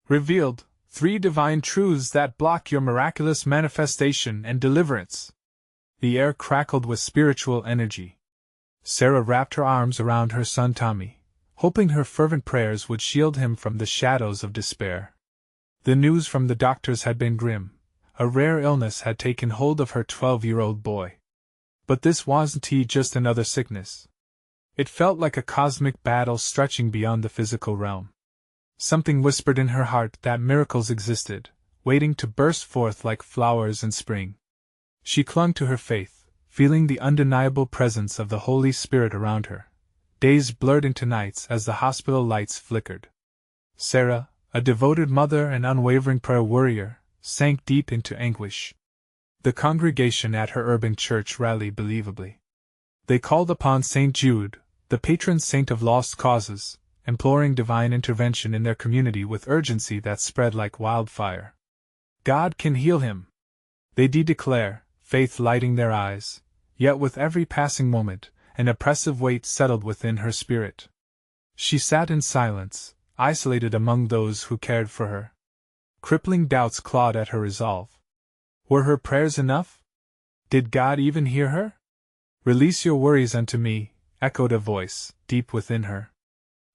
Revealed, 3 divine truths that block your miraculous manifestation and deliverance. The air crackled with spiritual energy. Sarah wrapped her arms around her son Tommy, hoping her fervent prayers would shield him from the shadows of despair. The news from the doctors had been grim. A rare illness had taken hold of her 12-year-old boy. But this wasn't just another sickness. It felt like a cosmic battle stretching beyond the physical realm. Something whispered in her heart that miracles existed, waiting to burst forth like flowers in spring. She clung to her faith, feeling the undeniable presence of the Holy Spirit around her. Days blurred into nights as the hospital lights flickered. Sarah, a devoted mother and unwavering prayer warrior, sank deep into anguish. The congregation at her urban church rallied believably. They called upon St. Jude, the patron saint of lost causes, imploring divine intervention in their community with urgency that spread like wildfire. God can heal him, they declare, faith lighting their eyes, yet with every passing moment, an oppressive weight settled within her spirit. She sat in silence, isolated among those who cared for her. Crippling doubts clawed at her resolve. Were her prayers enough? Did God even hear her? Release your worries unto me, echoed a voice, deep within her.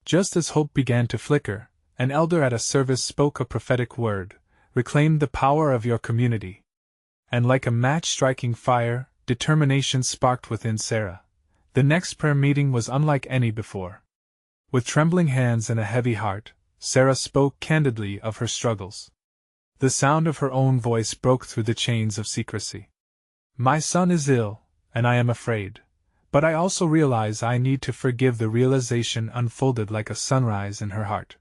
Just as hope began to flicker, an elder at a service spoke a prophetic word, reclaim the power of your community. And like a match striking fire, determination sparked within Sarah. The next prayer meeting was unlike any before. With trembling hands and a heavy heart, Sarah spoke candidly of her struggles. The sound of her own voice broke through the chains of secrecy. My son is ill, and I am afraid. But I also realize I need to forgive. The realization unfolded like a sunrise in her heart.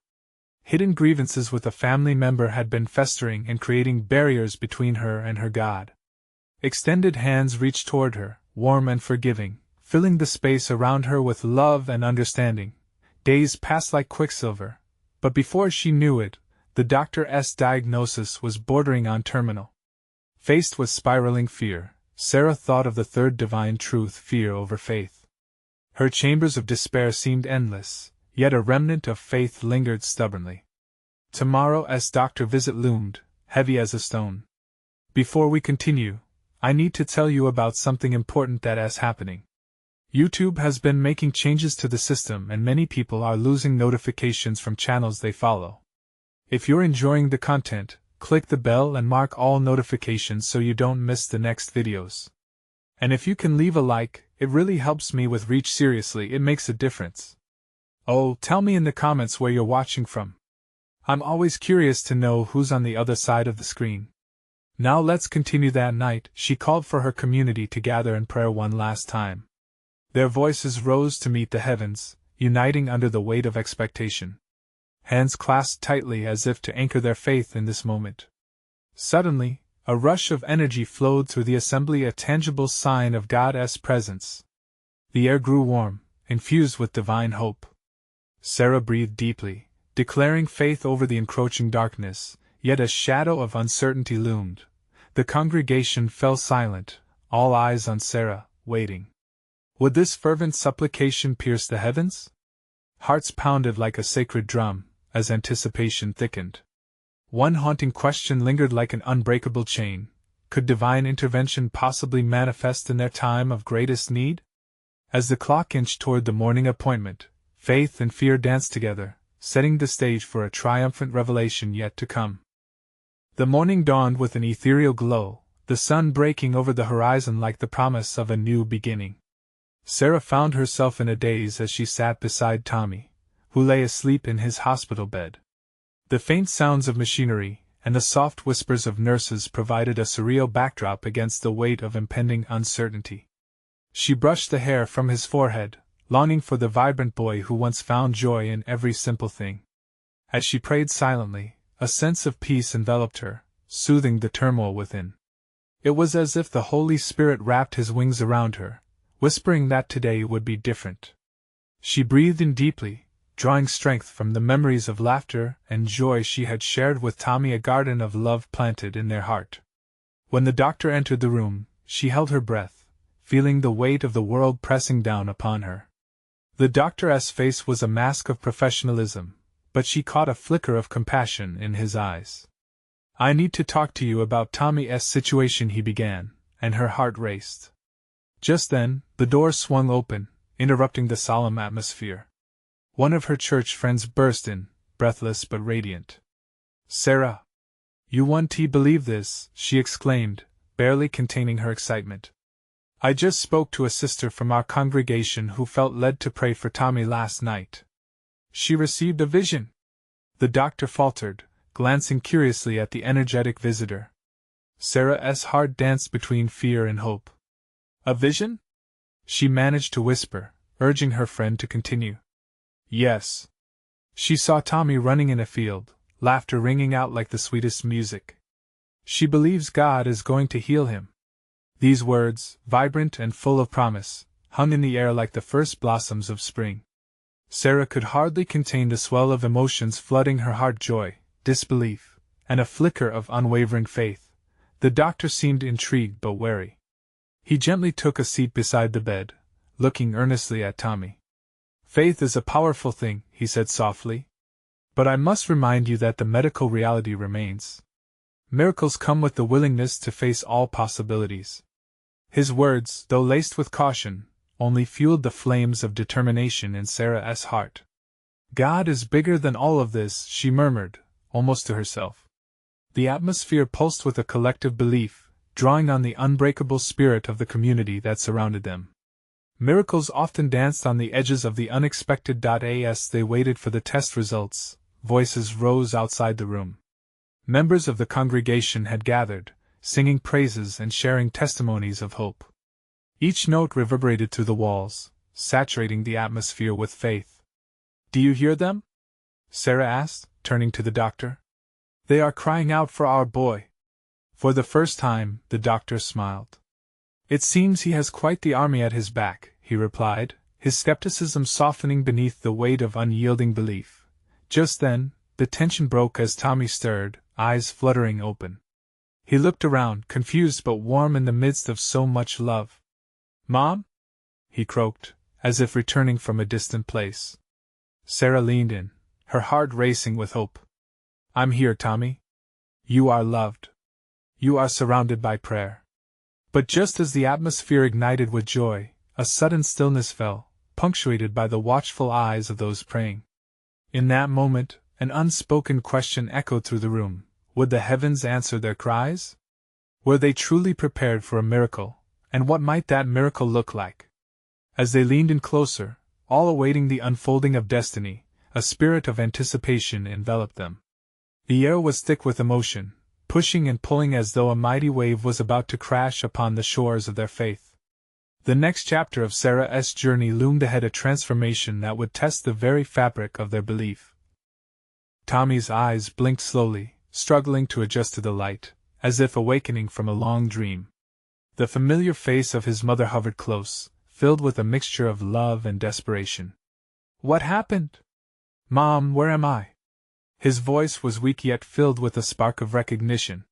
Hidden grievances with a family member had been festering and creating barriers between her and her God. Extended hands reached toward her, warm and forgiving, filling the space around her with love and understanding. Days passed like quicksilver, but before she knew it, the doctor's diagnosis was bordering on terminal. Faced with spiraling fear, Sarah thought of the third divine truth, fear over faith. Her chambers of despair seemed endless, yet a remnant of faith lingered stubbornly. Tomorrow's doctor visit loomed, heavy as a stone. Before we continue, I need to tell you about something important that is happening. YouTube has been making changes to the system and many people are losing notifications from channels they follow. If you're enjoying the content, click the bell and mark all notifications so you don't miss the next videos. And if you can leave a like, it really helps me with reach. Seriously, it makes a difference. Oh, tell me in the comments where you're watching from. I'm always curious to know who's on the other side of the screen. Now let's continue. That night, she called for her community to gather in prayer one last time. Their voices rose to meet the heavens, uniting under the weight of expectation. Hands clasped tightly as if to anchor their faith in this moment. Suddenly, a rush of energy flowed through the assembly, a tangible sign of God's presence. The air grew warm, infused with divine hope. Sarah breathed deeply, declaring faith over the encroaching darkness, yet a shadow of uncertainty loomed. The congregation fell silent, all eyes on Sarah, waiting. Would this fervent supplication pierce the heavens? Hearts pounded like a sacred drum, as anticipation thickened. One haunting question lingered like an unbreakable chain: could divine intervention possibly manifest in their time of greatest need? As the clock inched toward the morning appointment, faith and fear danced together, setting the stage for a triumphant revelation yet to come. The morning dawned with an ethereal glow, the sun breaking over the horizon like the promise of a new beginning. Sarah found herself in a daze as she sat beside Tommy, who lay asleep in his hospital bed. The faint sounds of machinery and the soft whispers of nurses provided a surreal backdrop against the weight of impending uncertainty. She brushed the hair from his forehead, longing for the vibrant boy who once found joy in every simple thing. As she prayed silently, a sense of peace enveloped her, soothing the turmoil within. It was as if the Holy Spirit wrapped his wings around her, whispering that today would be different. She breathed in deeply, drawing strength from the memories of laughter and joy she had shared with Tommy, a garden of love planted in their heart. When the doctor entered the room, she held her breath, feeling the weight of the world pressing down upon her. The doctor's face was a mask of professionalism, but she caught a flicker of compassion in his eyes. "I need to talk to you about Tommy's situation," he began, and her heart raced. Just then, the door swung open, interrupting the solemn atmosphere. One of her church friends burst in, breathless but radiant. "Sarah! You won't believe this," she exclaimed, barely containing her excitement. "I just spoke to a sister from our congregation who felt led to pray for Tommy last night. She received a vision." The doctor faltered, glancing curiously at the energetic visitor. Sarah's heart danced between fear and hope. "A vision?" she managed to whisper, urging her friend to continue. "Yes. She saw Tommy running in a field, laughter ringing out like the sweetest music. She believes God is going to heal him." These words, vibrant and full of promise, hung in the air like the first blossoms of spring. Sarah could hardly contain the swell of emotions flooding her heart: joy, disbelief, and a flicker of unwavering faith. The doctor seemed intrigued but wary. He gently took a seat beside the bed, looking earnestly at Tommy. "Faith is a powerful thing," he said softly. "But I must remind you that the medical reality remains. Miracles come with the willingness to face all possibilities." His words, though laced with caution, only fueled the flames of determination in Sarah's heart. "God is bigger than all of this," she murmured, almost to herself. The atmosphere pulsed with a collective belief, drawing on the unbreakable spirit of the community that surrounded them. Miracles often danced on the edges of the unexpected. As they waited for the test results, voices rose outside the room. Members of the congregation had gathered, singing praises and sharing testimonies of hope. Each note reverberated through the walls, saturating the atmosphere with faith. "Do you hear them?" Sarah asked, turning to the doctor. "They are crying out for our boy." For the first time, the doctor smiled. "It seems he has quite the army at his back," he replied, his skepticism softening beneath the weight of unyielding belief. Just then, the tension broke as Tommy stirred, eyes fluttering open. He looked around, confused but warm in the midst of so much love. "Mom?" he croaked, as if returning from a distant place. Sarah leaned in, her heart racing with hope. "I'm here, Tommy. You are loved. You are surrounded by prayer." But just as the atmosphere ignited with joy, a sudden stillness fell, punctuated by the watchful eyes of those praying. In that moment, an unspoken question echoed through the room: would the heavens answer their cries? Were they truly prepared for a miracle, and what might that miracle look like? As they leaned in closer, all awaiting the unfolding of destiny, a spirit of anticipation enveloped them. The air was thick with emotion, pushing and pulling as though a mighty wave was about to crash upon the shores of their faith. The next chapter of Sarah's journey loomed ahead, a transformation that would test the very fabric of their belief. Tommy's eyes blinked slowly, struggling to adjust to the light, as if awakening from a long dream. The familiar face of his mother hovered close, filled with a mixture of love and desperation. "What happened? Mom, where am I?" His voice was weak yet filled with a spark of recognition.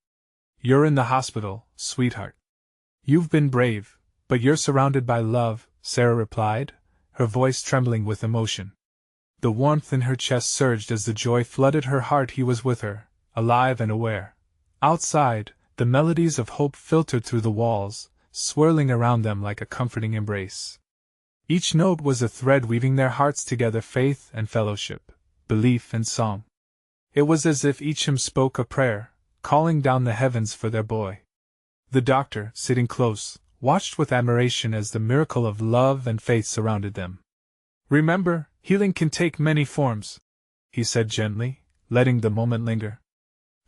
"You're in the hospital, sweetheart. You've been brave, but you're surrounded by love," Sarah replied, her voice trembling with emotion. The warmth in her chest surged as the joy flooded her heart. He was with her, alive and aware. Outside, the melodies of hope filtered through the walls, swirling around them like a comforting embrace. Each note was a thread weaving their hearts together: faith and fellowship, belief and song. It was as if each hymn spoke a prayer, calling down the heavens for their boy. The doctor, sitting close, watched with admiration as the miracle of love and faith surrounded them. "Remember, healing can take many forms," he said gently, letting the moment linger.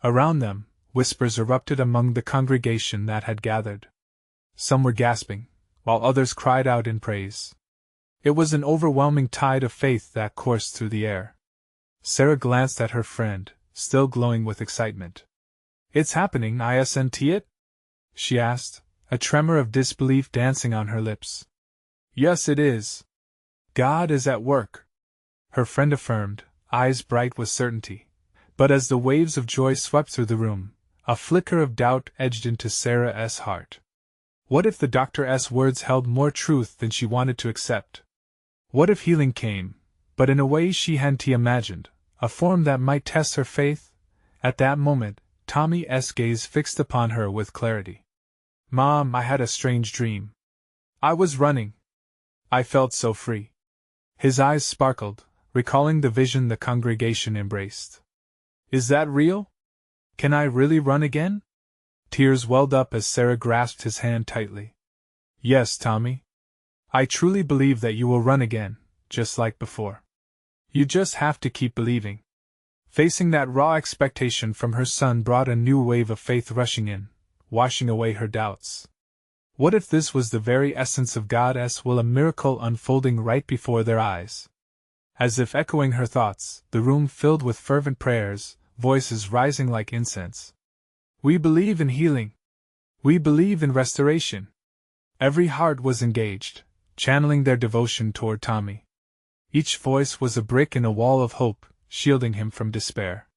Around them, whispers erupted among the congregation that had gathered. Some were gasping, while others cried out in praise. It was an overwhelming tide of faith that coursed through the air. Sarah glanced at her friend, still glowing with excitement. "It's happening, isn't it?" she asked, a tremor of disbelief dancing on her lips. "Yes, it is. God is at work," her friend affirmed, eyes bright with certainty. But as the waves of joy swept through the room, a flicker of doubt edged into Sarah's heart. What if the doctor's words held more truth than she wanted to accept? What if healing came, but in a way she hadn't imagined, a form that might test her faith? At that moment, Tommy's gaze fixed upon her with clarity. Mom, I had a strange dream. I was running. I felt so free. His eyes sparkled, recalling the vision the congregation embraced. Is that real? Can I really run again? Tears welled up as Sarah grasped his hand tightly. Yes, Tommy. I truly believe that you will run again, just like before. You just have to keep believing. Facing that raw expectation from her son brought a new wave of faith rushing in, washing away her doubts. What if this was the very essence of God's will, a miracle unfolding right before their eyes? As if echoing her thoughts, the room filled with fervent prayers, voices rising like incense. We believe in healing. We believe in restoration. Every heart was engaged, channeling their devotion toward Tommy. Each voice was a brick in a wall of hope, shielding him from despair.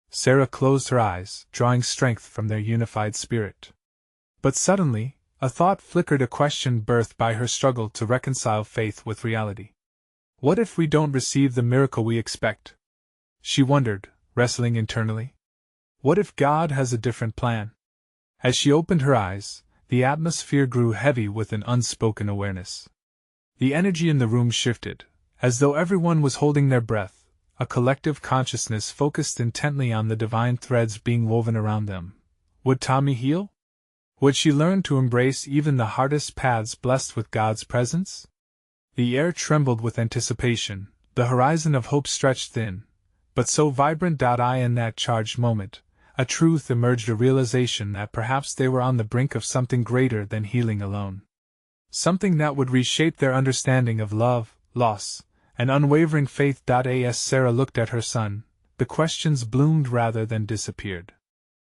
Sarah closed her eyes, drawing strength from their unified spirit. But suddenly, a thought flickered, a question birthed by her struggle to reconcile faith with reality. What if we don't receive the miracle we expect? She wondered, wrestling internally. What if God has a different plan? As she opened her eyes, the atmosphere grew heavy with an unspoken awareness. The energy in the room shifted, as though everyone was holding their breath, a collective consciousness focused intently on the divine threads being woven around them. Would Tommy heal? Would she learn to embrace even the hardest paths blessed with God's presence? The air trembled with anticipation, the horizon of hope stretched thin, but so vibrant. In that charged moment, a truth emerged, a realization that perhaps they were on the brink of something greater than healing alone. Something that would reshape their understanding of love, loss, and unwavering faith. As Sarah looked at her son, the questions bloomed rather than disappeared.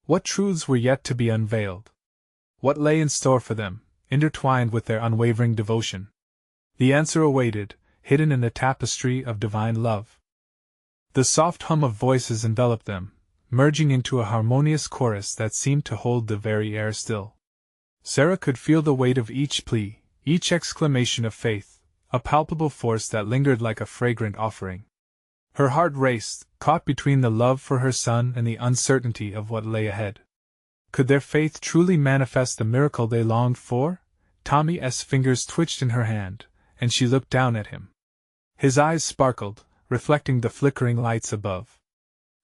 What truths were yet to be unveiled? What lay in store for them, intertwined with their unwavering devotion? The answer awaited, hidden in the tapestry of divine love. The soft hum of voices enveloped them, merging into a harmonious chorus that seemed to hold the very air still. Sarah could feel the weight of each plea, each exclamation of faith, a palpable force that lingered like a fragrant offering. Her heart raced, caught between the love for her son and the uncertainty of what lay ahead. Could their faith truly manifest the miracle they longed for? Tommy's fingers twitched in her hand, and she looked down at him. His eyes sparkled, reflecting the flickering lights above.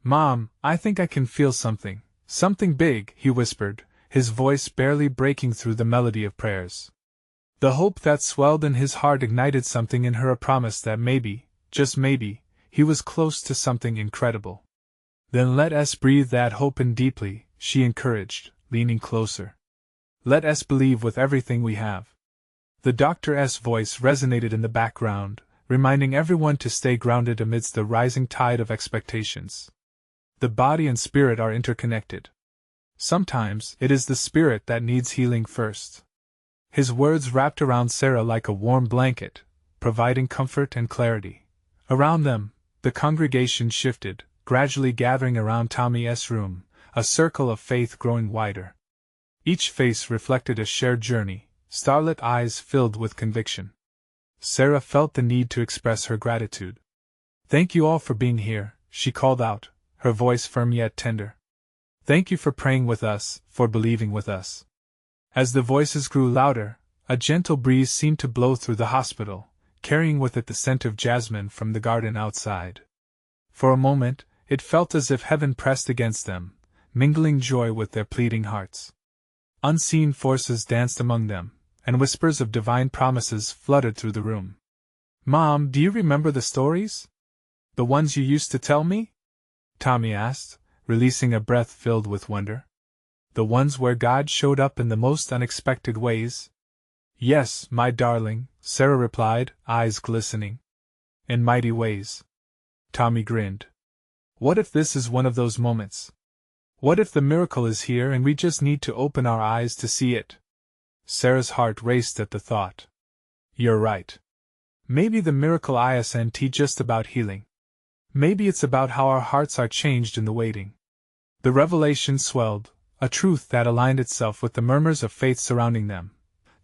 Mom, I think I can feel something big, he whispered, his voice barely breaking through the melody of prayers. The hope that swelled in his heart ignited something in her, a promise that maybe, just maybe, he was close to something incredible. Then let us breathe that hope in deeply, she encouraged, leaning closer. Let us believe with everything we have. The doctor's voice resonated in the background, reminding everyone to stay grounded amidst the rising tide of expectations. The body and spirit are interconnected. Sometimes it is the spirit that needs healing first. His words wrapped around Sarah like a warm blanket, providing comfort and clarity. Around them, the congregation shifted, gradually gathering around Tommy's room, a circle of faith growing wider. Each face reflected a shared journey, starlit eyes filled with conviction. Sarah felt the need to express her gratitude. Thank you all for being here, she called out, her voice firm yet tender. Thank you for praying with us, for believing with us. As the voices grew louder, a gentle breeze seemed to blow through the hospital, carrying with it the scent of jasmine from the garden outside. For a moment, it felt as if heaven pressed against them, mingling joy with their pleading hearts. Unseen forces danced among them, and whispers of divine promises fluttered through the room. Mom, do you remember the stories? The ones you used to tell me? Tommy asked, releasing a breath filled with wonder. The ones where God showed up in the most unexpected ways? Yes, my darling, Sarah replied, eyes glistening. In mighty ways. Tommy grinned. What if this is one of those moments? What if the miracle is here and we just need to open our eyes to see it? Sarah's heart raced at the thought. You're right. Maybe the miracle isn't just about healing. Maybe it's about how our hearts are changed in the waiting. The revelation swelled, a truth that aligned itself with the murmurs of faith surrounding them.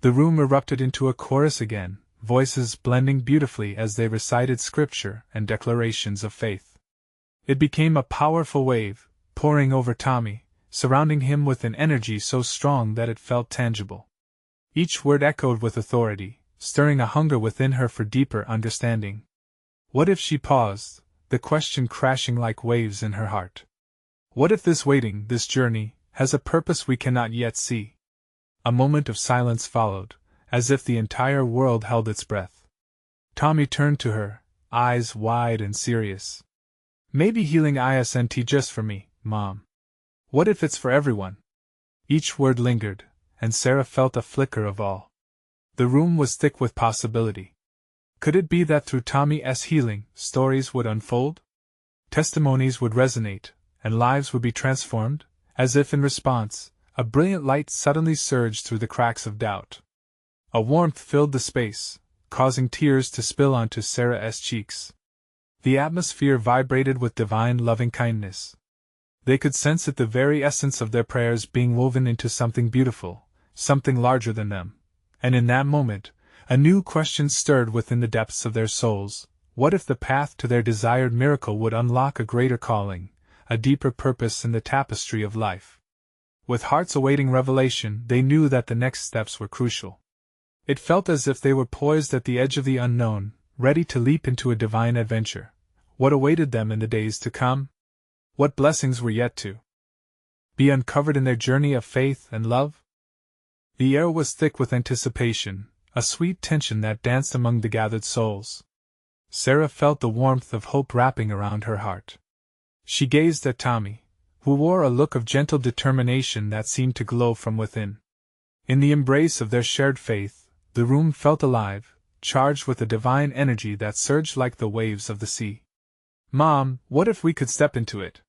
The room erupted into a chorus again, voices blending beautifully as they recited scripture and declarations of faith. It became a powerful wave, pouring over Tommy, surrounding him with an energy so strong that it felt tangible. Each word echoed with authority, stirring a hunger within her for deeper understanding. What if she paused, the question crashing like waves in her heart? What if this waiting, this journey, has a purpose we cannot yet see? A moment of silence followed, as if the entire world held its breath. Tommy turned to her, eyes wide and serious. Maybe healing isn't just for me, Mom. What if it's for everyone? Each word lingered, and Sarah felt a flicker of awe. The room was thick with possibility. Could it be that through Tommy's healing, stories would unfold? Testimonies would resonate, and lives would be transformed? As if in response, a brilliant light suddenly surged through the cracks of doubt. A warmth filled the space, causing tears to spill onto Sarah's cheeks. The atmosphere vibrated with divine loving-kindness. They could sense it, the very essence of their prayers being woven into something beautiful, something larger than them. And in that moment, a new question stirred within the depths of their souls. What if the path to their desired miracle would unlock a greater calling, a deeper purpose in the tapestry of life? With hearts awaiting revelation, they knew that the next steps were crucial. It felt as if they were poised at the edge of the unknown, ready to leap into a divine adventure. What awaited them in the days to come? What blessings were yet to be uncovered in their journey of faith and love? The air was thick with anticipation, a sweet tension that danced among the gathered souls. Sarah felt the warmth of hope wrapping around her heart. She gazed at Tommy, who wore a look of gentle determination that seemed to glow from within. In the embrace of their shared faith, the room felt alive, charged with a divine energy that surged like the waves of the sea. Mom, what if we could step into it?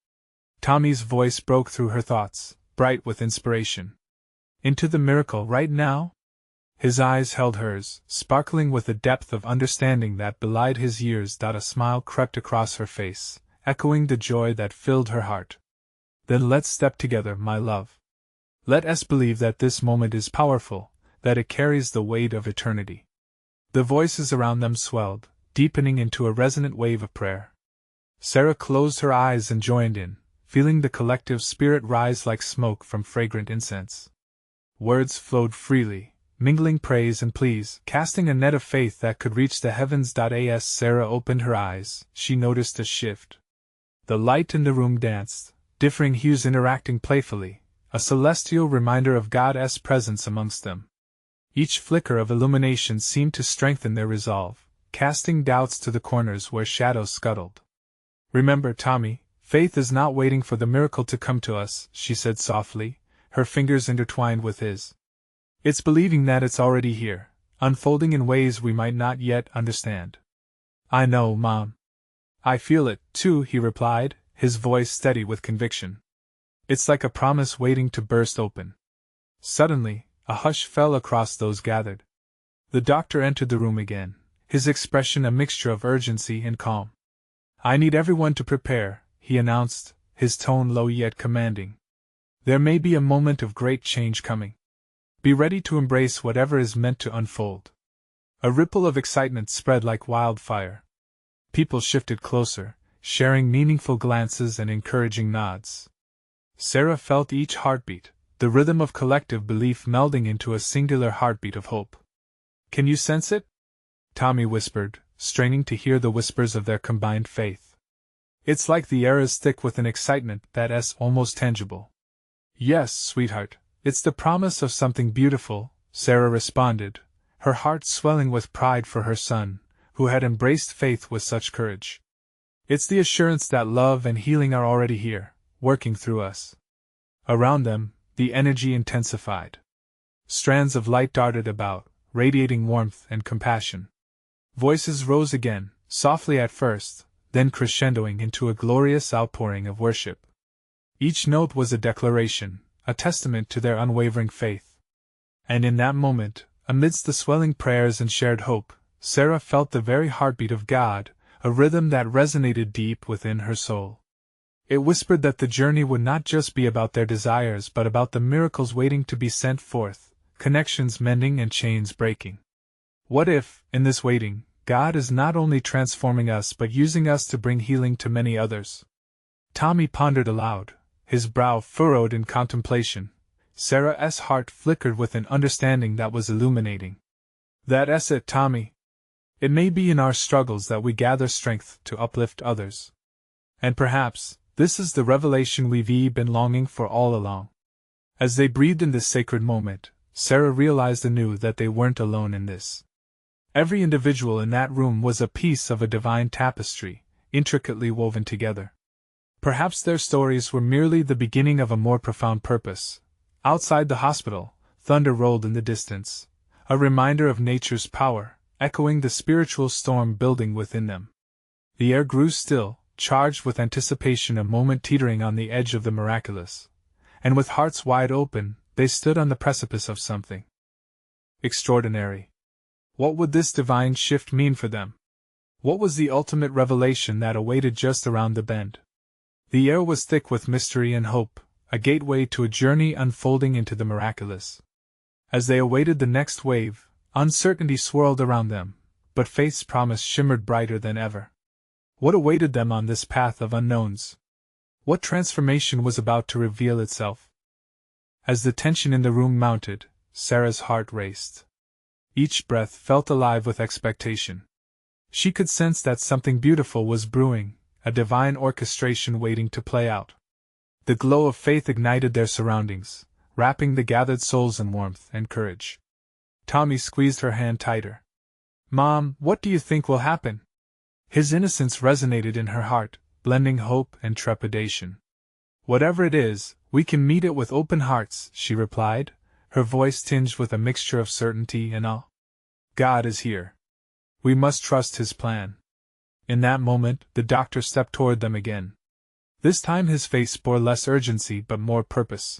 Tommy's voice broke through her thoughts, bright with inspiration. Into the miracle right now? His eyes held hers, sparkling with a depth of understanding that belied his years. A smile crept across her face, echoing the joy that filled her heart. Then let's step together, my love. Let us believe that this moment is powerful, that it carries the weight of eternity. The voices around them swelled, deepening into a resonant wave of prayer. Sarah closed her eyes and joined in, feeling the collective spirit rise like smoke from fragrant incense. Words flowed freely, mingling praise and pleas, casting a net of faith that could reach the heavens. As Sarah opened her eyes, she noticed a shift. The light in the room danced, differing hues interacting playfully, a celestial reminder of God's presence amongst them. Each flicker of illumination seemed to strengthen their resolve, casting doubts to the corners where shadows scuttled. Remember, Tommy, faith is not waiting for the miracle to come to us, she said softly, her fingers intertwined with his. It's believing that it's already here, unfolding in ways we might not yet understand. I know, Mom. I feel it, too, he replied, his voice steady with conviction. It's like a promise waiting to burst open. Suddenly, a hush fell across those gathered. The doctor entered the room again, his expression a mixture of urgency and calm. I need everyone to prepare, he announced, his tone low yet commanding. There may be a moment of great change coming. Be ready to embrace whatever is meant to unfold. A ripple of excitement spread like wildfire. People shifted closer, sharing meaningful glances and encouraging nods. Sarah felt each heartbeat, the rhythm of collective belief melding into a singular heartbeat of hope. Can you sense it? Tommy whispered, straining to hear the whispers of their combined faith. It's like the air is thick with an excitement that's almost tangible. Yes, sweetheart, it's the promise of something beautiful, Sarah responded, her heart swelling with pride for her son, who had embraced faith with such courage. It's the assurance that love and healing are already here, working through us. Around them, the energy intensified. Strands of light darted about, radiating warmth and compassion. Voices rose again, softly at first, then crescendoing into a glorious outpouring of worship. Each note was a declaration, a testament to their unwavering faith. And in that moment, amidst the swelling prayers and shared hope, Sarah felt the very heartbeat of God, a rhythm that resonated deep within her soul. It whispered that the journey would not just be about their desires but about the miracles waiting to be sent forth, connections mending and chains breaking. What if, in this waiting, God is not only transforming us but using us to bring healing to many others? Tommy pondered aloud, his brow furrowed in contemplation. Sarah's heart flickered with an understanding that was illuminating. That's it, Tommy. It may be in our struggles that we gather strength to uplift others. And perhaps, this is the revelation we've been longing for all along. As they breathed in this sacred moment, Sarah realized anew that they weren't alone in this. Every individual in that room was a piece of a divine tapestry, intricately woven together. Perhaps their stories were merely the beginning of a more profound purpose. Outside the hospital, thunder rolled in the distance, a reminder of nature's power, echoing the spiritual storm building within them. The air grew still, charged with anticipation, a moment teetering on the edge of the miraculous. And with hearts wide open, they stood on the precipice of something extraordinary. What would this divine shift mean for them? What was the ultimate revelation that awaited just around the bend? The air was thick with mystery and hope, a gateway to a journey unfolding into the miraculous. As they awaited the next wave, uncertainty swirled around them, but faith's promise shimmered brighter than ever. What awaited them on this path of unknowns? What transformation was about to reveal itself? As the tension in the room mounted, Sarah's heart raced. Each breath felt alive with expectation. She could sense that something beautiful was brewing, a divine orchestration waiting to play out. The glow of faith ignited their surroundings, wrapping the gathered souls in warmth and courage. Tommy squeezed her hand tighter. "Mom, what do you think will happen?" His innocence resonated in her heart, blending hope and trepidation. "Whatever it is, we can meet it with open hearts," she replied, her voice tinged with a mixture of certainty and awe. "God is here. We must trust His plan." In that moment, the doctor stepped toward them again. This time his face bore less urgency but more purpose.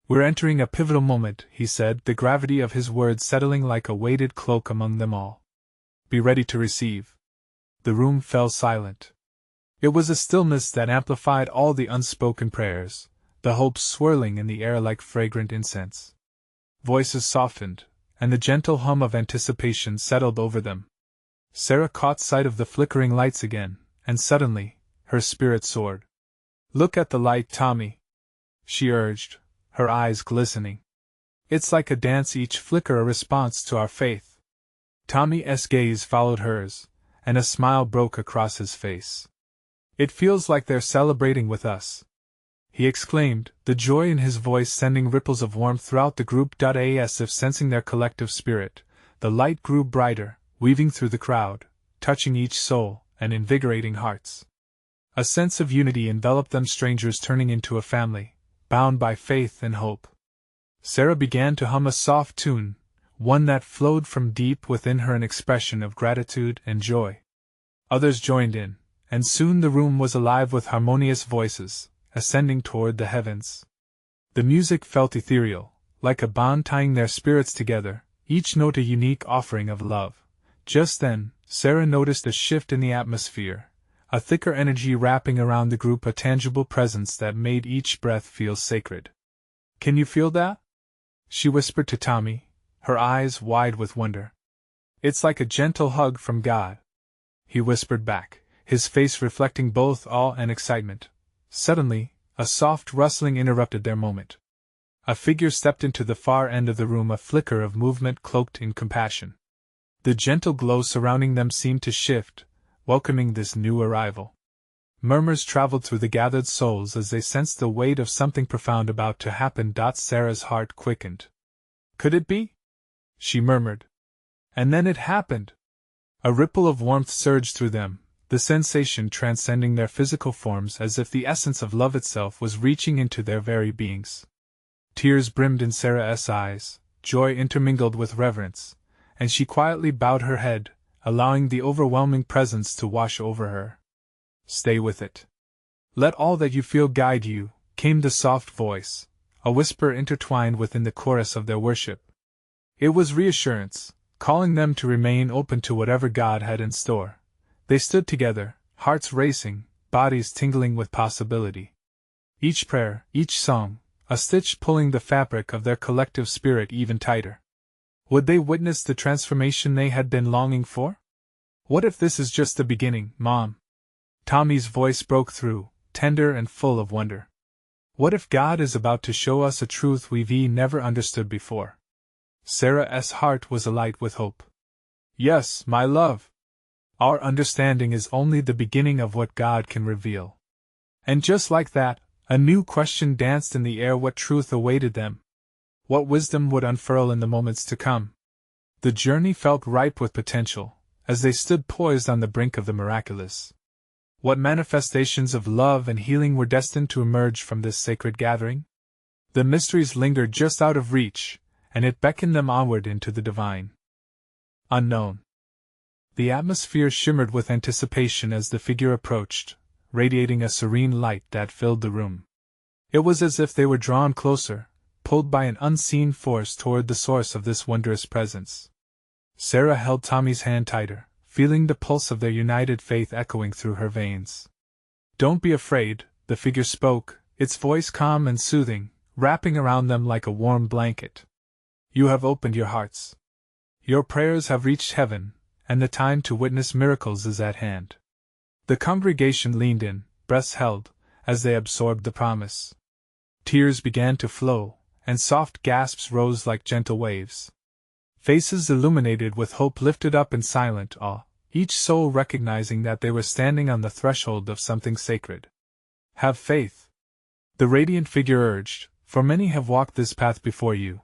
"We're entering a pivotal moment," he said, the gravity of his words settling like a weighted cloak among them all. "Be ready to receive." The room fell silent. It was a stillness that amplified all the unspoken prayers, the hopes swirling in the air like fragrant incense. Voices softened, and the gentle hum of anticipation settled over them. Sarah caught sight of the flickering lights again, and suddenly, her spirit soared. "Look at the light, Tommy," she urged, her eyes glistening. "It's like a dance, each flicker a response to our faith." Tommy's gaze followed hers, and a smile broke across his face. "It feels like they're celebrating with us," he exclaimed, the joy in his voice sending ripples of warmth throughout the group. As if sensing their collective spirit, the light grew brighter, weaving through the crowd, touching each soul, and invigorating hearts. A sense of unity enveloped them, strangers turning into a family, bound by faith and hope. Sarah began to hum a soft tune, one that flowed from deep within her, an expression of gratitude and joy. Others joined in, and soon the room was alive with harmonious voices, ascending toward the heavens. The music felt ethereal, like a bond tying their spirits together, each note a unique offering of love. Just then, Sarah noticed a shift in the atmosphere, a thicker energy wrapping around the group, a tangible presence that made each breath feel sacred. "Can you feel that?" she whispered to Tommy, her eyes wide with wonder. "It's like a gentle hug from God," he whispered back, his face reflecting both awe and excitement. Suddenly, a soft rustling interrupted their moment. A figure stepped into the far end of the room, a flicker of movement cloaked in compassion. The gentle glow surrounding them seemed to shift, welcoming this new arrival. Murmurs traveled through the gathered souls as they sensed the weight of something profound about to happen. Sarah's heart quickened. "Could it be?" she murmured. And then it happened. A ripple of warmth surged through them, the sensation transcending their physical forms, as if the essence of love itself was reaching into their very beings. Tears brimmed in Sarah's eyes, joy intermingled with reverence, and she quietly bowed her head, allowing the overwhelming presence to wash over her. "Stay with it. Let all that you feel guide you," came the soft voice, a whisper intertwined within the chorus of their worship. It was reassurance, calling them to remain open to whatever God had in store. They stood together, hearts racing, bodies tingling with possibility. Each prayer, each song, a stitch pulling the fabric of their collective spirit even tighter. Would they witness the transformation they had been longing for? "What if this is just the beginning, Mom?" Tommy's voice broke through, tender and full of wonder. What if God is about to show us a truth we've never understood before? Sarah's heart was alight with hope. Yes, my love. Our understanding is only the beginning of what God can reveal. And just like that, a new question danced in the air. What truth awaited them? What wisdom would unfurl in the moments to come? The journey felt ripe with potential, as they stood poised on the brink of the miraculous. What manifestations of love and healing were destined to emerge from this sacred gathering? The mysteries lingered just out of reach, and it beckoned them onward into the divine unknown. The atmosphere shimmered with anticipation as the figure approached, radiating a serene light that filled the room. It was as if they were drawn closer, pulled by an unseen force toward the source of this wondrous presence. Sarah held Tommy's hand tighter, feeling the pulse of their united faith echoing through her veins. "Don't be afraid," the figure spoke, its voice calm and soothing, wrapping around them like a warm blanket. "You have opened your hearts. Your prayers have reached heaven, and the time to witness miracles is at hand." The congregation leaned in, breaths held, as they absorbed the promise. Tears began to flow, and soft gasps rose like gentle waves. Faces illuminated with hope lifted up in silent awe, each soul recognizing that they were standing on the threshold of something sacred. "Have faith," the radiant figure urged, "for many have walked this path before you,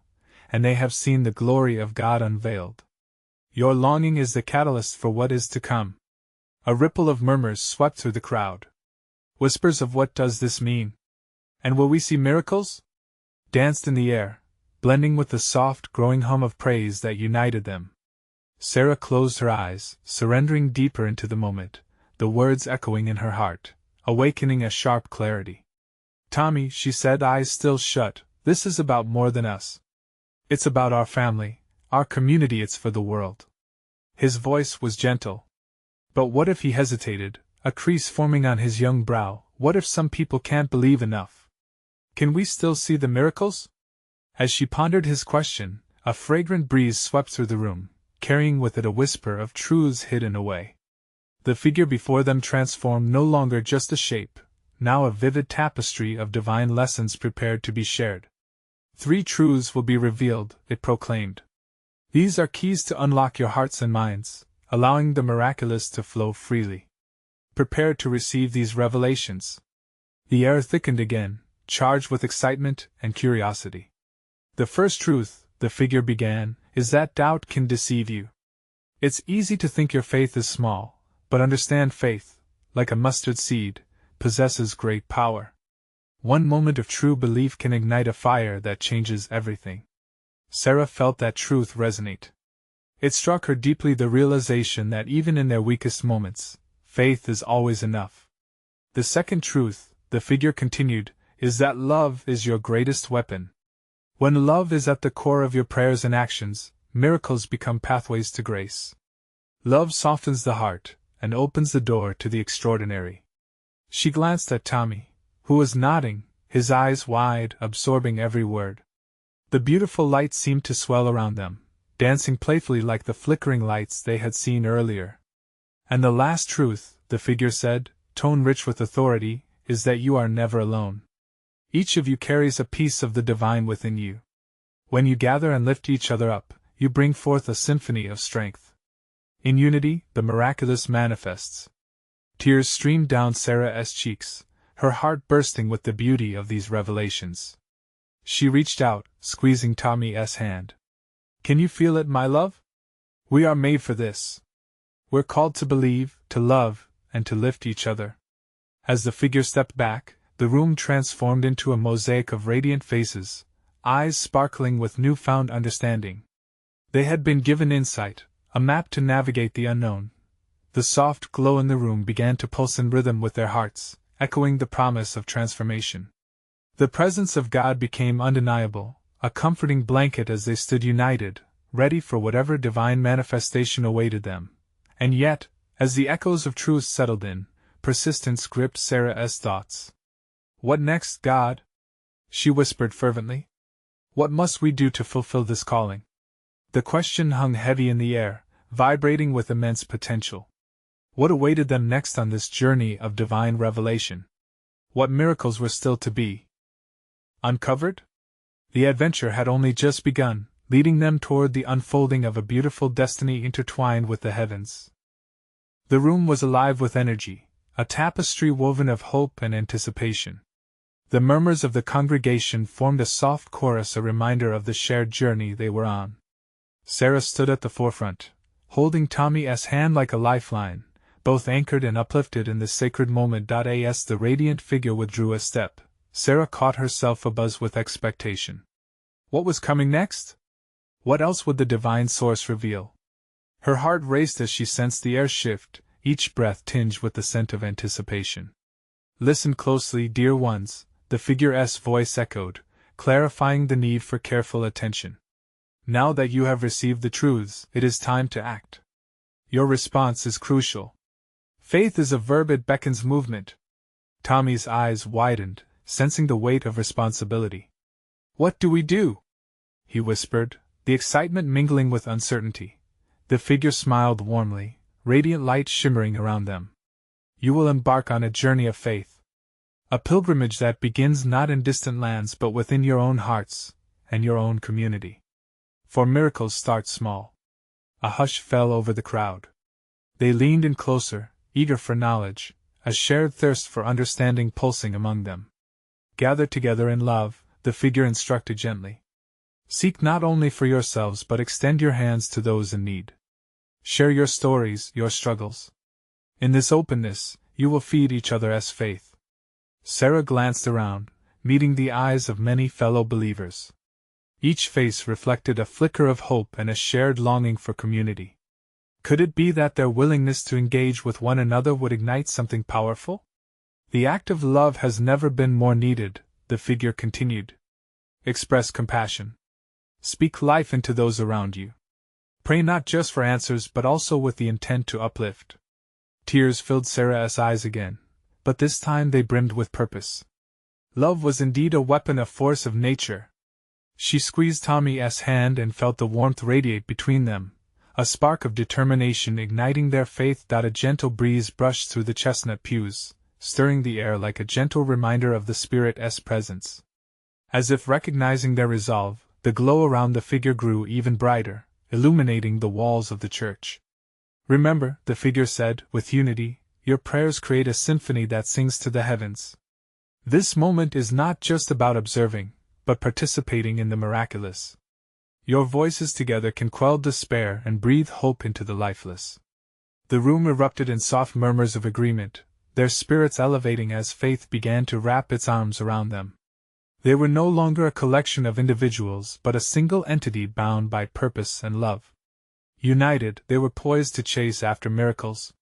and they have seen the glory of God unveiled. Your longing is the catalyst for what is to come." A ripple of murmurs swept through the crowd. Whispers of "what does this mean? And will we see miracles?" danced in the air, blending with the soft, growing hum of praise that united them. Sarah closed her eyes, surrendering deeper into the moment, the words echoing in her heart, awakening a sharp clarity. "Tommy," she said, eyes still shut, "this is about more than us. It's about our family, our community, it's for the world." His voice was gentle. But what if he hesitated, a crease forming on his young brow? What if some people can't believe enough? Can we still see the miracles? As she pondered his question, a fragrant breeze swept through the room, carrying with it a whisper of truths hidden away. The figure before them transformed, no longer just a shape, now a vivid tapestry of divine lessons prepared to be shared. 3 truths will be revealed, it proclaimed. These are keys to unlock your hearts and minds, allowing the miraculous to flow freely. Prepare to receive these revelations. The air thickened again, charged with excitement and curiosity. "The first truth," the figure began, "is that doubt can deceive you. It's easy to think your faith is small, but understand faith, like a mustard seed, possesses great power. One moment of true belief can ignite a fire that changes everything." Sarah felt that truth resonate. It struck her deeply, the realization that even in their weakest moments, faith is always enough. "The second truth," the figure continued, "is that love is your greatest weapon. When love is at the core of your prayers and actions, miracles become pathways to grace. Love softens the heart and opens the door to the extraordinary." She glanced at Tommy, who was nodding, his eyes wide, absorbing every word. The beautiful light seemed to swell around them, dancing playfully like the flickering lights they had seen earlier. "And the last truth," the figure said, tone rich with authority, "is that you are never alone. Each of you carries a piece of the divine within you. When you gather and lift each other up, you bring forth a symphony of strength. In unity, the miraculous manifests." Tears streamed down Sarah's cheeks, her heart bursting with the beauty of these revelations. She reached out, squeezing Tommy's hand. "Can you feel it, my love? We are made for this. We're called to believe, to love, and to lift each other." As the figure stepped back, the room transformed into a mosaic of radiant faces, eyes sparkling with newfound understanding. They had been given insight, a map to navigate the unknown. The soft glow in the room began to pulse in rhythm with their hearts, echoing the promise of transformation. The presence of God became undeniable, a comforting blanket as they stood united, ready for whatever divine manifestation awaited them. And yet, as the echoes of truth settled in, persistence gripped Sarah's thoughts. "What next, God?" she whispered fervently. "What must we do to fulfill this calling?" The question hung heavy in the air, vibrating with immense potential. What awaited them next on this journey of divine revelation? What miracles were still to be uncovered? The adventure had only just begun, leading them toward the unfolding of a beautiful destiny intertwined with the heavens. The room was alive with energy, a tapestry woven of hope and anticipation. The murmurs of the congregation formed a soft chorus, a reminder of the shared journey they were on. Sarah stood at the forefront, holding Tommy's hand like a lifeline, both anchored and uplifted in this sacred moment. As the radiant figure withdrew a step, Sarah caught herself abuzz with expectation. What was coming next? What else would the divine source reveal? Her heart raced as she sensed the air shift, each breath tinged with the scent of anticipation. Listen closely, dear ones, the figure's voice echoed, clarifying the need for careful attention. Now that you have received the truths, it is time to act. Your response is crucial. Faith is a verb, it beckons movement. Tommy's eyes widened, sensing the weight of responsibility. What do we do? He whispered, the excitement mingling with uncertainty. The figure smiled warmly, radiant light shimmering around them. You will embark on a journey of faith. A pilgrimage that begins not in distant lands but within your own hearts and your own community. For miracles start small. A hush fell over the crowd. They leaned in closer, eager for knowledge, a shared thirst for understanding pulsing among them. Gathered together in love, the figure instructed gently. Seek not only for yourselves but extend your hands to those in need. Share your stories, your struggles. In this openness, you will feed each other as faith. Sarah glanced around, meeting the eyes of many fellow believers. Each face reflected a flicker of hope and a shared longing for community. Could it be that their willingness to engage with one another would ignite something powerful? The act of love has never been more needed, the figure continued. Express compassion. Speak life into those around you. Pray not just for answers but also with the intent to uplift. Tears filled Sarah's eyes again, but this time they brimmed with purpose. Love was indeed a weapon, a force of nature. She squeezed Tommy's hand and felt the warmth radiate between them, a spark of determination igniting their faith. A gentle breeze brushed through the chestnut pews, stirring the air like a gentle reminder of the Spirit's presence. As if recognizing their resolve, the glow around the figure grew even brighter, illuminating the walls of the church. Remember, the figure said, with unity, your prayers create a symphony that sings to the heavens. This moment is not just about observing, but participating in the miraculous. Your voices together can quell despair and breathe hope into the lifeless. The room erupted in soft murmurs of agreement, their spirits elevating as faith began to wrap its arms around them. They were no longer a collection of individuals but a single entity bound by purpose and love. United, they were poised to chase after miracles.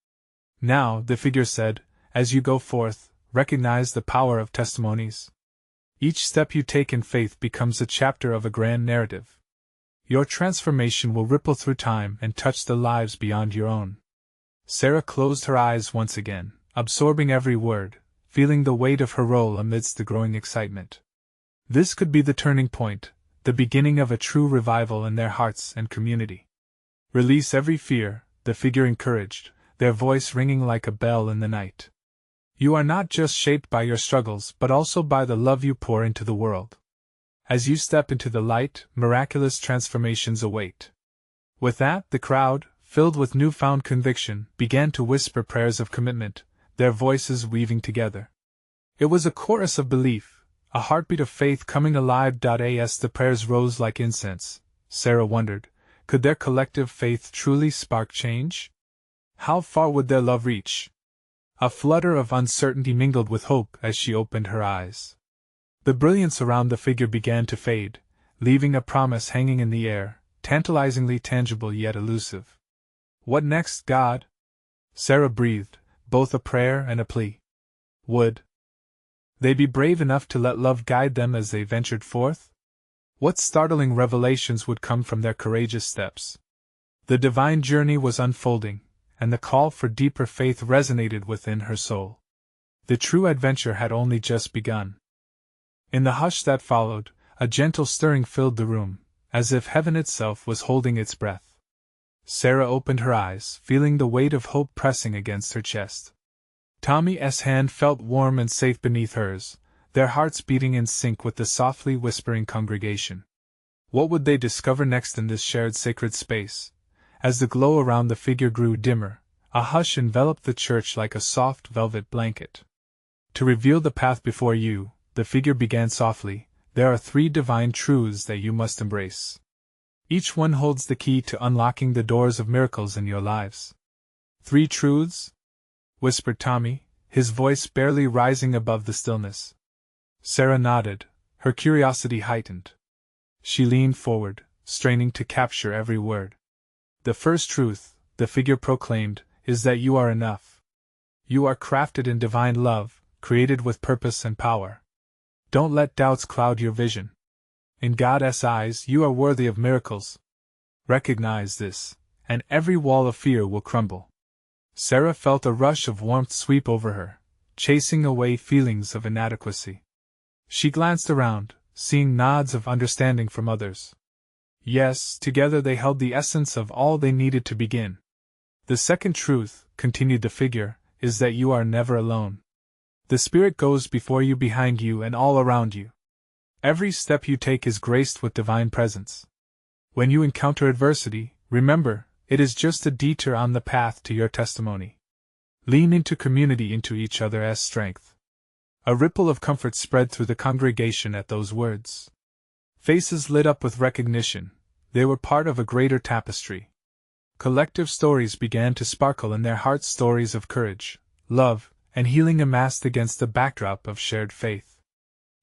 Now, the figure said, as you go forth, recognize the power of testimonies. Each step you take in faith becomes a chapter of a grand narrative. Your transformation will ripple through time and touch the lives beyond your own. Sarah closed her eyes once again, absorbing every word, feeling the weight of her role amidst the growing excitement. This could be the turning point, the beginning of a true revival in their hearts and community. Release every fear, the figure encouraged, their voice ringing like a bell in the night. You are not just shaped by your struggles but also by the love you pour into the world. As you step into the light, miraculous transformations await. With that, the crowd, filled with newfound conviction, began to whisper prayers of commitment, their voices weaving together. It was a chorus of belief, a heartbeat of faith coming alive. As the prayers rose like incense, Sarah wondered, could their collective faith truly spark change? How far would their love reach? A flutter of uncertainty mingled with hope as she opened her eyes. The brilliance around the figure began to fade, leaving a promise hanging in the air, tantalizingly tangible yet elusive. What next, God? Sarah breathed, both a prayer and a plea. Would they be brave enough to let love guide them as they ventured forth? What startling revelations would come from their courageous steps? The divine journey was unfolding, and the call for deeper faith resonated within her soul. The true adventure had only just begun. In the hush that followed, a gentle stirring filled the room, as if heaven itself was holding its breath. Sarah opened her eyes, feeling the weight of hope pressing against her chest. Tommy's hand felt warm and safe beneath hers, their hearts beating in sync with the softly whispering congregation. What would they discover next in this shared sacred space? As the glow around the figure grew dimmer, a hush enveloped the church like a soft velvet blanket. To reveal the path before you, the figure began softly, there are 3 divine truths that you must embrace. Each one holds the key to unlocking the doors of miracles in your lives. 3 truths? Whispered Tommy, his voice barely rising above the stillness. Sarah nodded, her curiosity heightened. She leaned forward, straining to capture every word. The first truth, the figure proclaimed, is that you are enough. You are crafted in divine love, created with purpose and power. Don't let doubts cloud your vision. In God's eyes, you are worthy of miracles. Recognize this, and every wall of fear will crumble. Sarah felt a rush of warmth sweep over her, chasing away feelings of inadequacy. She glanced around, seeing nods of understanding from others. Yes, together they held the essence of all they needed to begin. The second truth, continued the figure, is that you are never alone. The Spirit goes before you, behind you, and all around you. Every step you take is graced with divine presence. When you encounter adversity, remember, it is just a detour on the path to your testimony. Lean into community, into each other as strength. A ripple of comfort spread through the congregation at those words. Faces lit up with recognition, they were part of a greater tapestry. Collective stories began to sparkle in their hearts, stories of courage, love, and healing amassed against the backdrop of shared faith.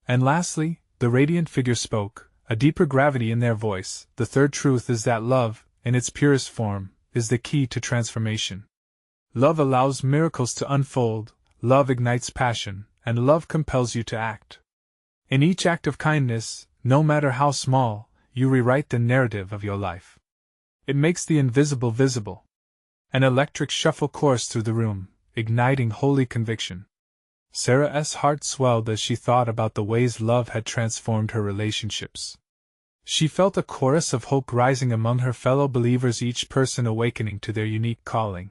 And lastly, the radiant figure spoke, a deeper gravity in their voice. The third truth is that love, in its purest form, is the key to transformation. Love allows miracles to unfold, love ignites passion, and love compels you to act. In each act of kindness, no matter how small, you rewrite the narrative of your life. It makes the invisible visible. An electric shuffle coursed through the room, igniting holy conviction. Sarah's heart swelled as she thought about the ways love had transformed her relationships. She felt a chorus of hope rising among her fellow believers, each person awakening to their unique calling.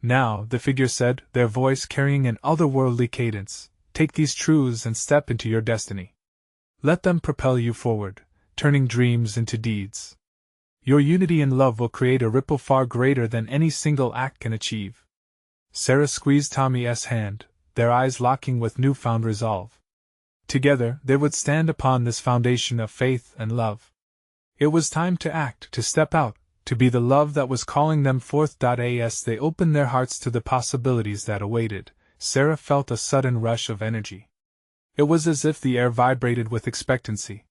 Now, the figure said, their voice carrying an otherworldly cadence, take these truths and step into your destiny. Let them propel you forward, turning dreams into deeds. Your unity and love will create a ripple far greater than any single act can achieve. Sarah squeezed Tommy's hand, their eyes locking with newfound resolve. Together, they would stand upon this foundation of faith and love. It was time to act, to step out, to be the love that was calling them forth. As they opened their hearts to the possibilities that awaited, Sarah felt a sudden rush of energy. It was as if the air vibrated with expectancy.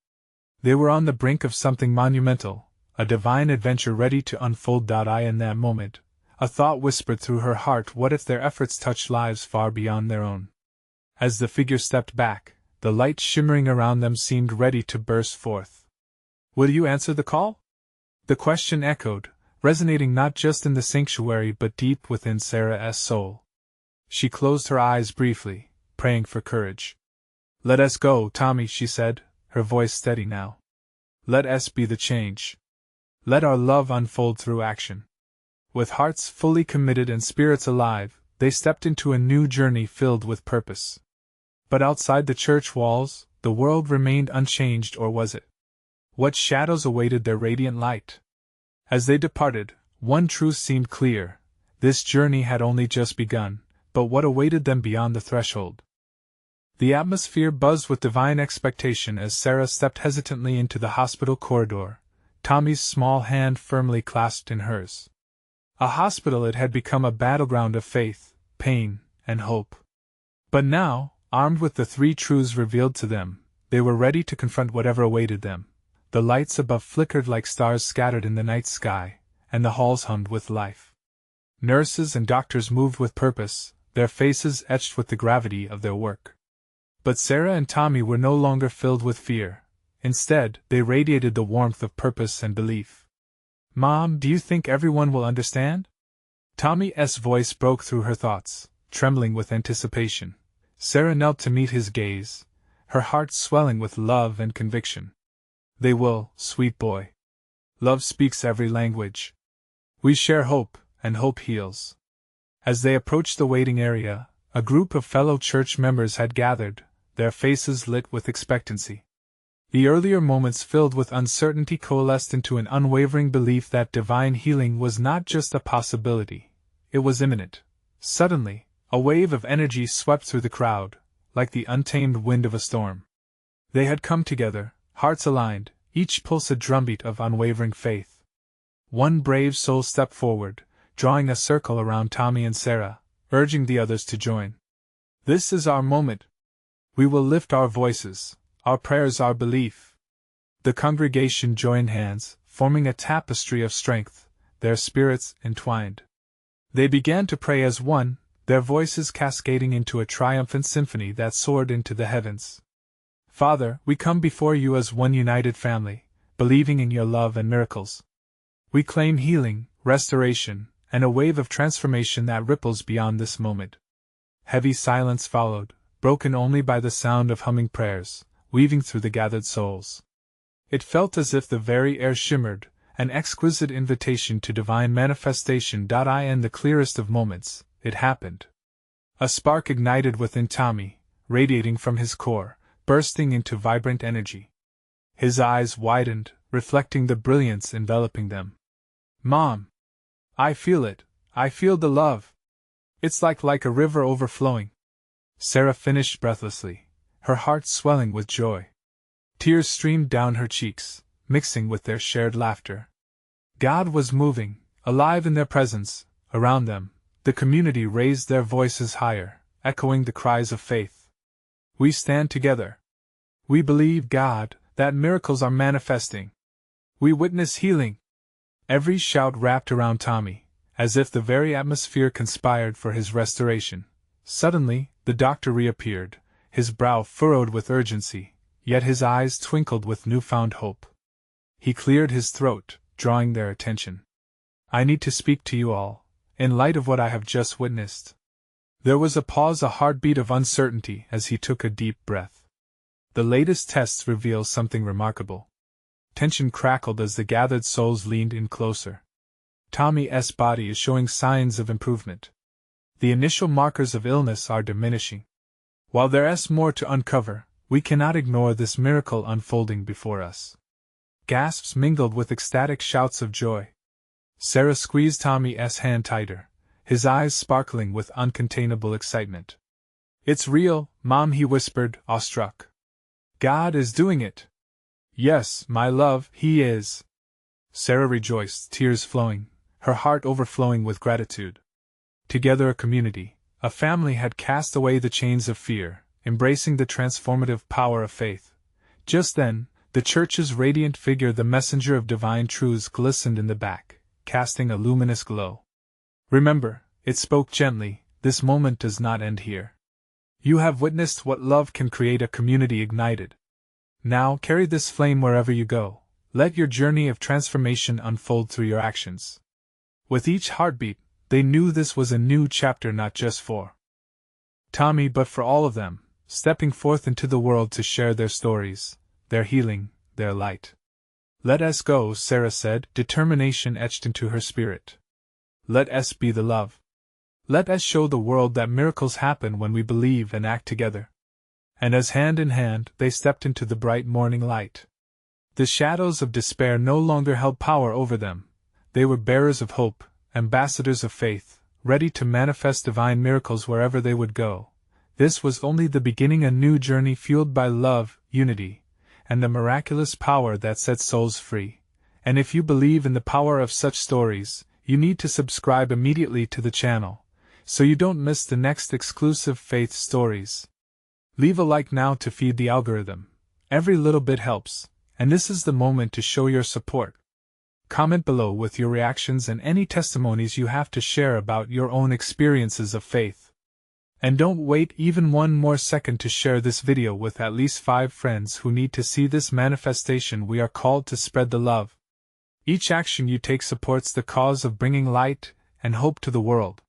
They were on the brink of something monumental, a divine adventure ready to unfold. In that moment, a thought whispered through her heart, what if their efforts touched lives far beyond their own? As the figure stepped back, the light shimmering around them seemed ready to burst forth. Will you answer the call? The question echoed, resonating not just in the sanctuary but deep within Sarah's soul. She closed her eyes briefly, praying for courage. Let us go, Tommy, she said, her voice steady now. Let us be the change. Let our love unfold through action. With hearts fully committed and spirits alive, they stepped into a new journey filled with purpose. But outside the church walls, the world remained unchanged, or was it? What shadows awaited their radiant light? As they departed, one truth seemed clear: this journey had only just begun, but what awaited them beyond the threshold? The atmosphere buzzed with divine expectation as Sarah stepped hesitantly into the hospital corridor, Tommy's small hand firmly clasped in hers. A hospital, it had become a battleground of faith, pain, and hope. But now, armed with the 3 truths revealed to them, they were ready to confront whatever awaited them. The lights above flickered like stars scattered in the night sky, and the halls hummed with life. Nurses and doctors moved with purpose, their faces etched with the gravity of their work. But Sarah and Tommy were no longer filled with fear. Instead, they radiated the warmth of purpose and belief. Mom, do you think everyone will understand? Tommy's voice broke through her thoughts, trembling with anticipation. Sarah knelt to meet his gaze, her heart swelling with love and conviction. They will, sweet boy. Love speaks every language. We share hope, and hope heals. As they approached the waiting area, a group of fellow church members had gathered, their faces lit with expectancy. The earlier moments filled with uncertainty coalesced into an unwavering belief that divine healing was not just a possibility, it was imminent. Suddenly, a wave of energy swept through the crowd, like the untamed wind of a storm. They had come together, hearts aligned, each pulse a drumbeat of unwavering faith. One brave soul stepped forward, drawing a circle around Tommy and Sarah, urging the others to join. "This is our moment. We will lift our voices, our prayers, our belief." The congregation joined hands, forming a tapestry of strength, their spirits entwined. They began to pray as one, their voices cascading into a triumphant symphony that soared into the heavens. "Father, we come before you as one united family, believing in your love and miracles. We claim healing, restoration, and a wave of transformation that ripples beyond this moment." Heavy silence followed, broken only by the sound of humming prayers, weaving through the gathered souls. It felt as if the very air shimmered, an exquisite invitation to divine manifestation. In the clearest of moments, it happened. A spark ignited within Tommy, radiating from his core, bursting into vibrant energy. His eyes widened, reflecting the brilliance enveloping them. "Mom! I feel it, I feel the love. It's like a river overflowing." Sarah finished breathlessly, her heart swelling with joy. Tears streamed down her cheeks, mixing with their shared laughter. God was moving, alive in their presence. Around them, the community raised their voices higher, echoing the cries of faith. "We stand together. We believe, God, that miracles are manifesting. We witness healing." Every shout wrapped around Tommy, as if the very atmosphere conspired for his restoration. Suddenly, the doctor reappeared, his brow furrowed with urgency, yet his eyes twinkled with newfound hope. He cleared his throat, drawing their attention. "I need to speak to you all, in light of what I have just witnessed." There was a pause, a heartbeat of uncertainty as he took a deep breath. The latest tests revealed something remarkable. Tension crackled as the gathered souls leaned in closer. Tommy's body is showing signs of improvement. The initial markers of illness are diminishing. While there's more to uncover, we cannot ignore this miracle unfolding before us. Gasps mingled with ecstatic shouts of joy. Sarah squeezed Tommy's hand tighter, his eyes sparkling with uncontainable excitement. "It's real, Mom," he whispered, awestruck. "God is doing it." "Yes, my love, He is." Sarah rejoiced, tears flowing, her heart overflowing with gratitude. Together a community, a family had cast away the chains of fear, embracing the transformative power of faith. Just then, the church's radiant figure, the messenger of divine truths, glistened in the back, casting a luminous glow. "Remember," it spoke gently, "this moment does not end here. You have witnessed what love can create, a community ignited. Now carry this flame wherever you go. Let your journey of transformation unfold through your actions." With each heartbeat, they knew this was a new chapter, not just for Tommy but for all of them, stepping forth into the world to share their stories, their healing, their light. "Let us go," Sarah said, determination etched into her spirit. "Let us be the love. Let us show the world that miracles happen when we believe and act together." And as hand in hand they stepped into the bright morning light. The shadows of despair no longer held power over them. They were bearers of hope, ambassadors of faith, ready to manifest divine miracles wherever they would go. This was only the beginning, a new journey fueled by love, unity, and the miraculous power that sets souls free. And if you believe in the power of such stories, you need to subscribe immediately to the channel, so you don't miss the next exclusive faith stories. Leave a like now to feed the algorithm. Every little bit helps, and this is the moment to show your support. Comment below with your reactions and any testimonies you have to share about your own experiences of faith. And don't wait even one more second to share this video with at least 5 friends who need to see this manifestation. We are called to spread the love. Each action you take supports the cause of bringing light and hope to the world.